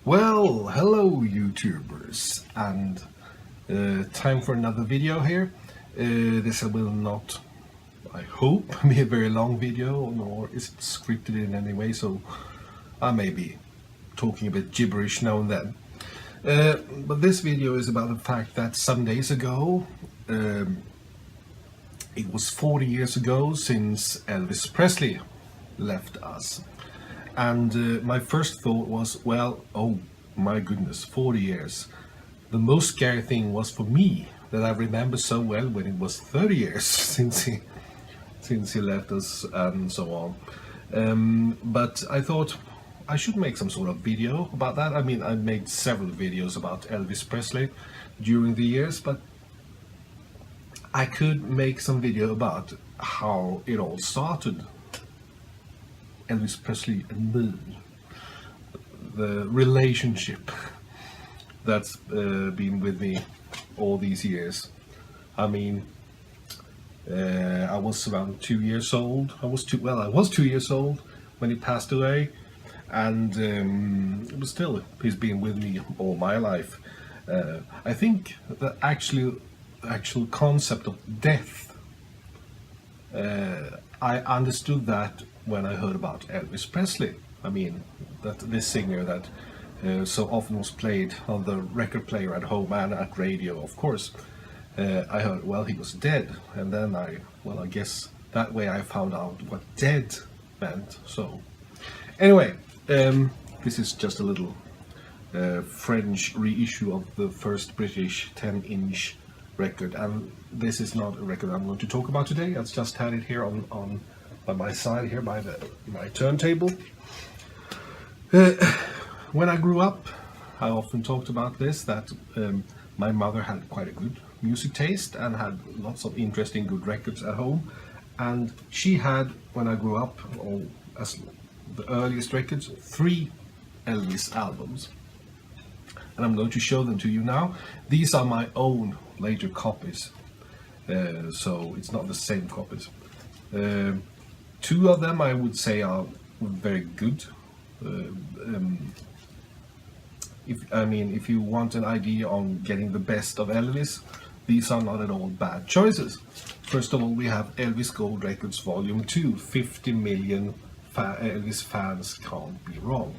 Well, hello YouTubers, and time for another video here. This will not, I hope, be a very long video, nor is it scripted in any way, so I may be talking a bit gibberish now and then. But this video is about the fact that some days ago, it was 40 years ago since Elvis Presley left us. And my first thought was, well, oh my goodness, 40 years. The most scary thing was for me that I remember so well when it was 30 years since he left us and so on. But I thought I should make some sort of video about that. I mean, I made several videos about Elvis Presley during the years, but I could make some video about how it all started. Elvis Presley and me, the relationship that's been with me all these years. I mean, I was around 2 years old. I was 2 years old when he passed away, and but still, he's been with me all my life. I think the actual concept of death, I understood that when I heard about Elvis Presley. I mean, that this singer that so often was played on the record player at home and at radio, of course. I heard, well, he was dead, and then I guess that way I found out what dead meant. So anyway, this is just a little French reissue of the first British 10-inch record, and this is not a record I'm going to talk about today. I've just had it here on by my side here by my turntable. When I grew up, I often talked about this, that my mother had quite a good music taste and had lots of interesting good records at home, and she had, when I grew up, as the earliest records, 3 Elvis albums, and I'm going to show them to you now. These are my own later copies, so it's not the same copies. 2 of them I would say are very good. If you want an idea on getting the best of Elvis, these are not at all bad choices. First of all, we have Elvis Gold Records Volume 2, 50 million Elvis fans can't be wrong.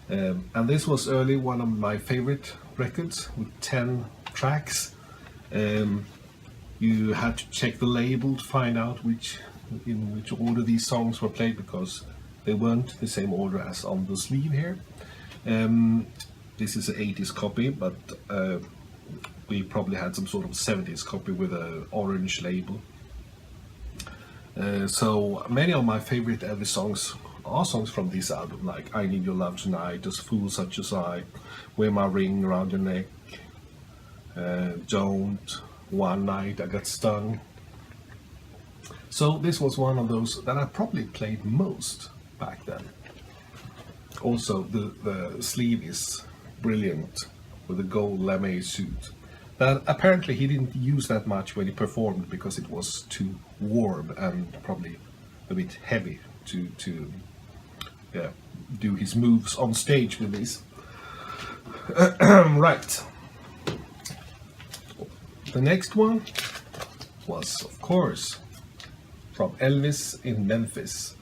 And this was early one of my favorite records with 10 tracks. You had to check the label to find out in which order these songs were played, because they weren't the same order as on the sleeve here. This is an 80s copy, but we probably had some sort of 70s copy with an orange label. So many of my favorite Elvis songs are songs from this album, like I Need Your Love Tonight, As Fool Such As I, Wear My Ring Around Your Neck, Don't, One Night I Got Stung. So this was one of those that I probably played most back then. Also, the sleeve is brilliant with the gold lame suit. That apparently he didn't use that much when he performed because it was too warm and probably a bit heavy to do his moves on stage with this. Right. The next one was, of course, from Elvis in Memphis.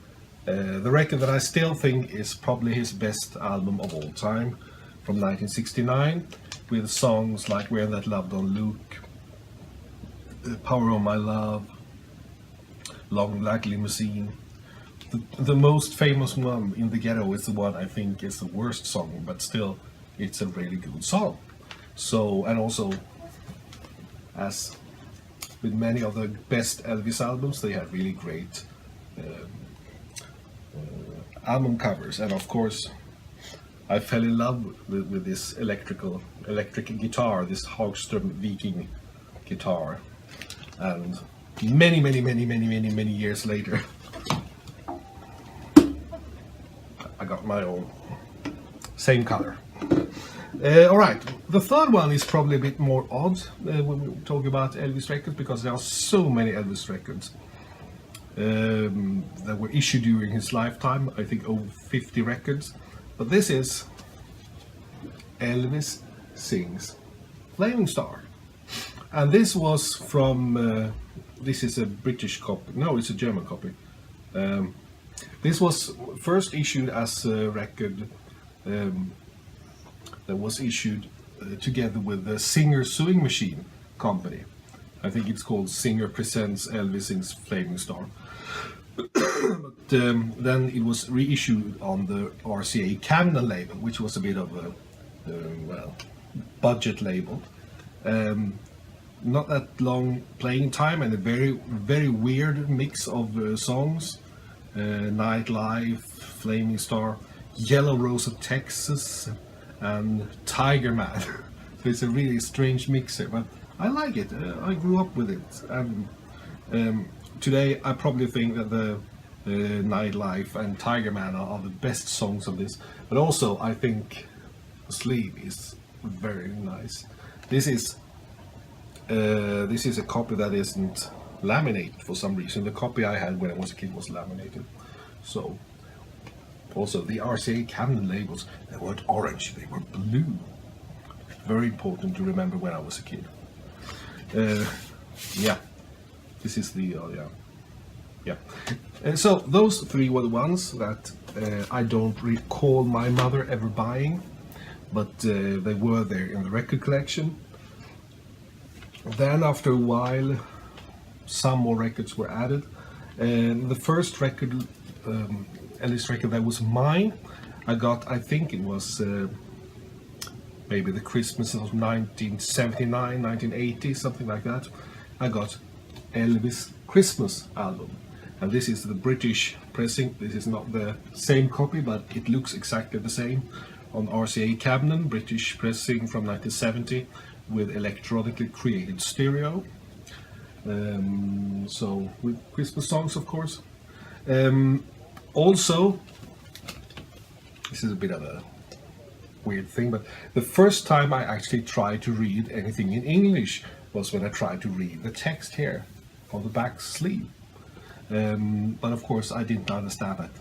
The record that I still think is probably his best album of all time, from 1969, with songs like Where That Love Don't Look, Power of My Love, Long Black Limousine. The most famous one, In the Ghetto, is the one I think is the worst song, but still it's a really good song. So, and also, as with many of the best Elvis albums, they had really great album covers. And of course, I fell in love with this electric guitar, this Hagström Viking guitar. And many years later, I got my own, same color. Alright, the third one is probably a bit more odd when we talk about Elvis records, because there are so many Elvis records that were issued during his lifetime. I think over 50 records. But this is Elvis Sings Flaming Star. And this was from, this is a British copy, no, it's a German copy. This was first issued as a record that was issued together with the Singer Sewing Machine Company. I think it's called Singer Presents Elvis Sings Flaming Star. But then it was reissued on the RCA Camden label, which was a bit of a well, budget label. Not that long playing time and a very weird mix of songs. Nightlife, Flaming Star, Yellow Rose of Texas, and Tiger Man. So it's a really strange mixer, but I like it. I grew up with it, and today I probably think that the Nightlife and Tiger Man are the best songs of this. But also I think Sleeve is very nice. This is a copy that isn't laminated for some reason. The copy I had when I was a kid was laminated. So also the RCA Camden labels, they weren't orange, they were blue. Very important to remember when I was a kid. Yeah, this is the yeah. So those three were the ones that I don't recall my mother ever buying, but they were there in the record collection. Then after a while, some more records were added. And the first record, Elvis record that was mine, I got, I think it was maybe the Christmas of 1979, 1980, something like that. I got Elvis Christmas album. And this is the British pressing. This is not the same copy, but it looks exactly the same. On RCA Camden, British pressing from 1970 with electronically created stereo. So with Christmas songs, of course. Also, this is a bit of a weird thing, but the first time I actually tried to read anything in English was when I tried to read the text here on the back sleeve. But of course I didn't understand that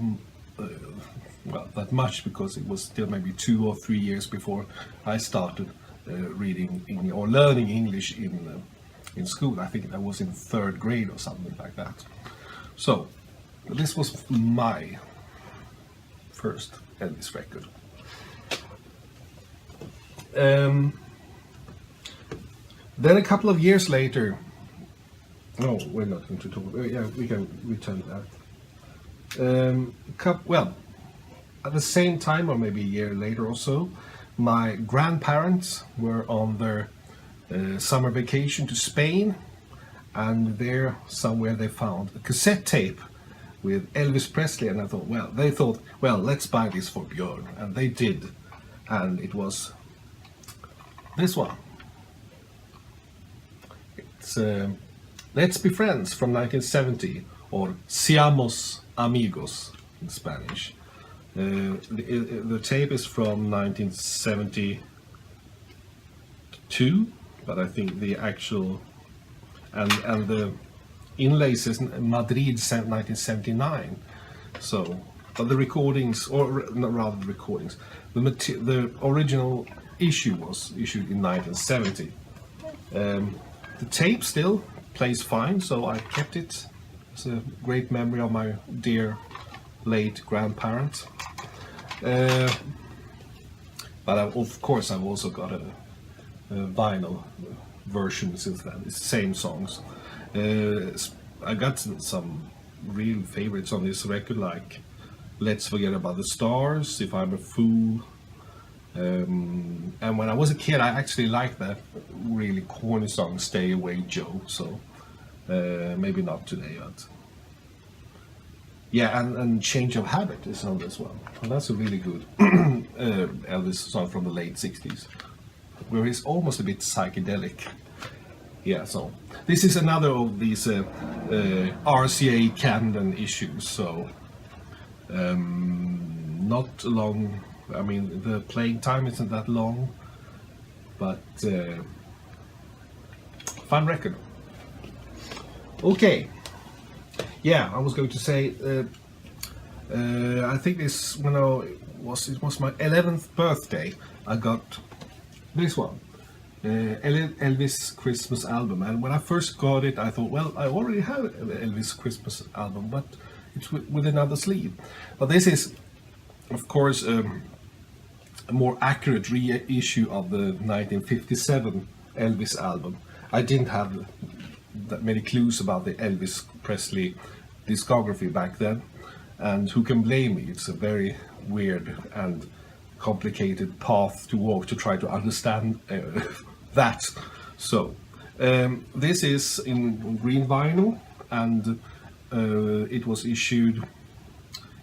well, that much, because it was still maybe 2 or 3 years before I started reading or learning English in school. I think I was in 3rd grade or something like that. So this was my first Elvis record. Then a couple of years later, no, we're not going to talk. Yeah, we can return to that. Well, at the same time, or maybe a year later or so, my grandparents were on their summer vacation to Spain, and there somewhere they found a cassette tape with Elvis Presley, and they thought, well, let's buy this for Björn, and they did, and it was this one. It's Let's Be Friends from 1970, or Seamos Amigos in Spanish. The tape is from 1972, but I think the actual and the inlay says Madrid 1979. So, but the recordings, or rather the recordings, the original issue was issued in 1970. The tape still plays fine, so I kept it. It's a great memory of my dear late grandparents. But of course I've also got a vinyl version since then. It's the same songs. I got some real favorites on this record, like Let's Forget About the Stars, If I'm a Fool. And when I was a kid, I actually liked that really corny song, Stay Away Joe. So maybe not today, but yeah, and Change of Habit is on this one. And that's a really good Elvis song from the late 60s, where he's almost a bit psychedelic. Yeah, so this is another of these RCA Camden issues. So not long. I mean, the playing time isn't that long, but fun record. Okay, yeah, I was going to say, I think this, when it was my 11th birthday, I got this one, Elvis Christmas album. And when I first got it, I thought, well, I already have an Elvis Christmas album, but it's with another sleeve. But this is, of course, a more accurate reissue of the 1957 Elvis album. I didn't have that many clues about the Elvis Presley discography back then, and who can blame me? It's a very weird and complicated path to walk to try to understand that. So this is in green vinyl, and it was issued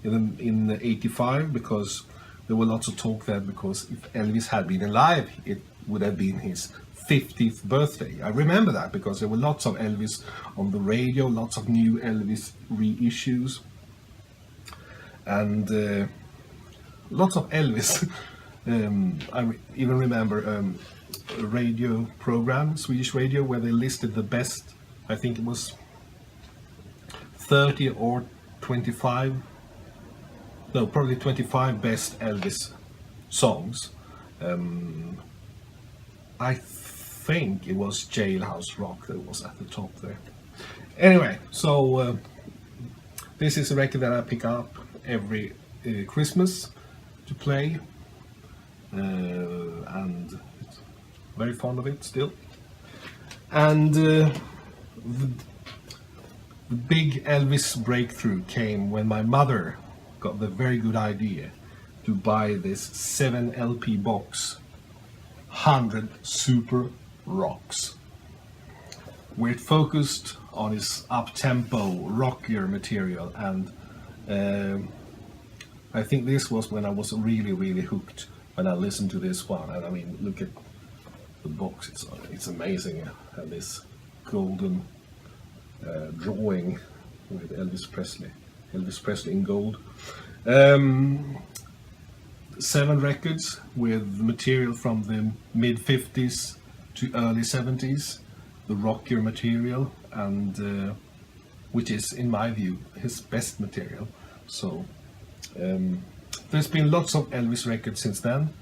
in 85, because there were lots of talk then, because if Elvis had been alive, it would have been his 50th birthday. I remember that because there were lots of Elvis on the radio, lots of new Elvis reissues, and lots of Elvis. I even remember a radio program, Swedish radio, where they listed the best, I think it was 30 or 25, no, probably 25 best Elvis songs. I think it was Jailhouse Rock that was at the top there. Anyway, so this is a record that I pick up every Christmas to play, and very fond of it still. And the big Elvis breakthrough came when my mother got the very good idea to buy this 7 LP box, 100 Super Rocks, where it focused on his up-tempo, rockier material. And I think this was when I was really hooked, when I listened to this one. And I mean, look at the box, it's amazing. And this golden drawing with Elvis Presley in gold. 7 records with material from the mid-50s to early 70s, the rockier material, and which is, in my view, his best material. So there's been lots of Elvis records since then.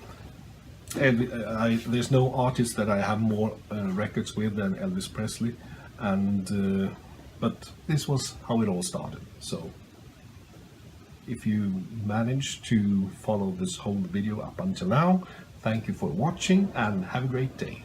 There's no artist that I have more records with than Elvis Presley, and but this was how it all started. So if you managed to follow this whole video up until now, thank you for watching and have a great day.